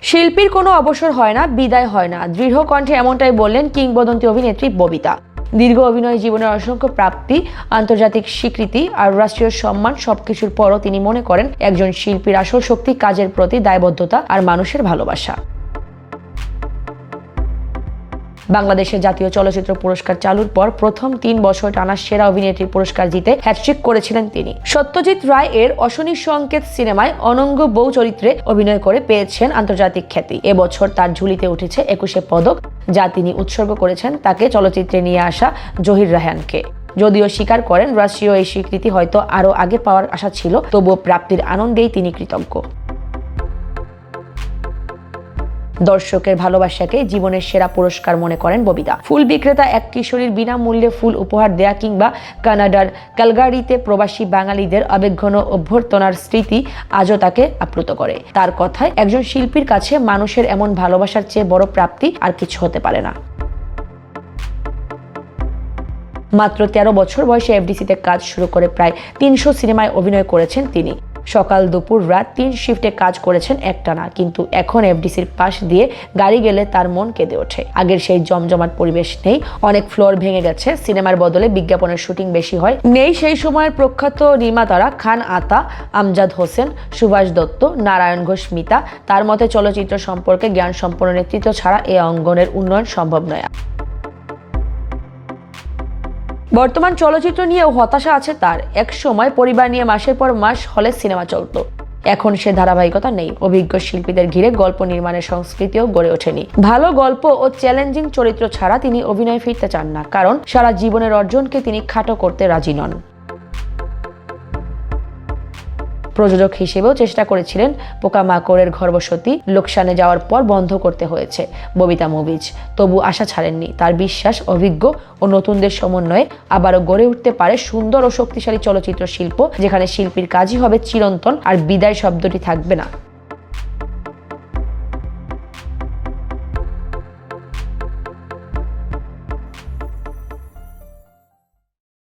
শিল্পীর কোনো অবসর হয় না, বিদায় হয় না, দৃঢ় কণ্ঠে এমনটাই বললেন কিংবদন্তি অভিনেত্রী ববিতা। দীর্ঘ অভিনয় জীবনের অসংখ্য প্রাপ্তি, আন্তর্জাতিক স্বীকৃতি আর রাষ্ট্রীয় সম্মান সবকিছুর পরও তিনি মনে করেন একজন শিল্পীর আসল শক্তি কাজের প্রতি দায়বদ্ধতা আর মানুষের ভালোবাসা। বাংলাদেশের জাতীয় চলচ্চিত্র পুরস্কার চালুর পর প্রথম 3 বছর টানা সেরা অভিনেত্রীর পুরস্কার জিতে হ্যাটট্রিক করেছিলেন তিনি। সত্যজিৎ রায় এর অশনি সংকেত সিনেমায় অনঙ্গ বউ চরিত্রে অভিনয় করে পেয়েছেন আন্তর্জাতিক খ্যাতি। এবছর তার ঝুলিতে উঠেছে 21 পদক, যা তিনি উৎসর্গ করেছেন তাকে চলচ্চিত্রে নিয়ে আসা জহির রায়হানকে। যদিও স্বীকার করেন রাষ্ট্রীয় এই স্বীকৃতি হয়তো আরও আগে পাওয়ার আশা ছিল, তবুও প্রাপ্তির আনন্দেই তিনি কৃতজ্ঞ। দর্শকের ভালোবাসাকে জীবনের সেরা পুরস্কার মনে করেন ববিতা। ফুল বিক্রেতা এক কিশোরীর বিনামূল্যে ফুল উপহার দেয়া কিংবা কানাডার ক্যালগারিতে প্রবাসী বাঙালিদের আবেগঘন অভ্যর্থনার স্মৃতি আজও তাকে আপ্লুত করে। তার কথায়, একজন শিল্পীর কাছে মানুষের এমন ভালোবাসার চেয়ে বড় প্রাপ্তি আর কিছু হতে পারে না। মাত্র 13 বছর বয়সে এফডিসিতে কাজ শুরু করে প্রায় 300 সিনেমায় অভিনয় করেছেন তিনি। সকাল দুপুর রাত 3 শিফটে কাজ করেছেন একটানা, কিন্তু এখন এফডিসির পাশ দিয়ে গাড়ি গেলে তার মন কেঁদে ওঠে। আগের সেই জমজমাট পরিবেশ নেই, অনেক ফ্লোর ভেঙে গেছে, সিনেমার বদলে বিজ্ঞাপনের শুটিং বেশি হয়। নেই সেই সময়ের প্রখ্যাত নির্মাতারা খান আতা, আমজাদ হোসেন, সুভাষ দত্ত, নারায়ণ ঘোষ, মিতা। তার মতে চলচ্চিত্র সম্পর্কে জ্ঞান সম্পন্ন নেতৃত্ব ছাড়া এই অঙ্গনের উন্নয়ন সম্ভব নয়। বর্তমান চলচ্চিত্র নিয়েও হতাশা আছে তার। এক সময় পরিবার নিয়ে মাসের পর মাস হলে সিনেমা চলতো, এখন সে ধারাবাহিকতা নেই। অভিজ্ঞ শিল্পীদের ঘিরে গল্প নির্মাণের সংস্কৃতিও গড়ে ওঠেনি। ভালো গল্প ও চ্যালেঞ্জিং চরিত্র ছাড়া তিনি অভিনয়ে ফিরতে চান না, কারণ সারা জীবনের অর্জনকে তিনি খাটো করতে রাজি নন। প্রযোজক হিসেবেও চেষ্টা করেছিলেন, পোকামাকড়ের ঘর বসতি লোকসানে যাওয়ার পর বন্ধ করতে হয়েছে ববিতা মুভিজ। তবু আশা ছাড়েননি। তার বিশ্বাস, অভিজ্ঞ ও নতুনদের সমন্বয়ে আবারও গড়ে উঠতে পারে সুন্দর ও শক্তিশালী চলচ্চিত্র শিল্প, যেখানে শিল্পীর কাজই হবে চিরন্তন আর বিদায় শব্দটি থাকবে না।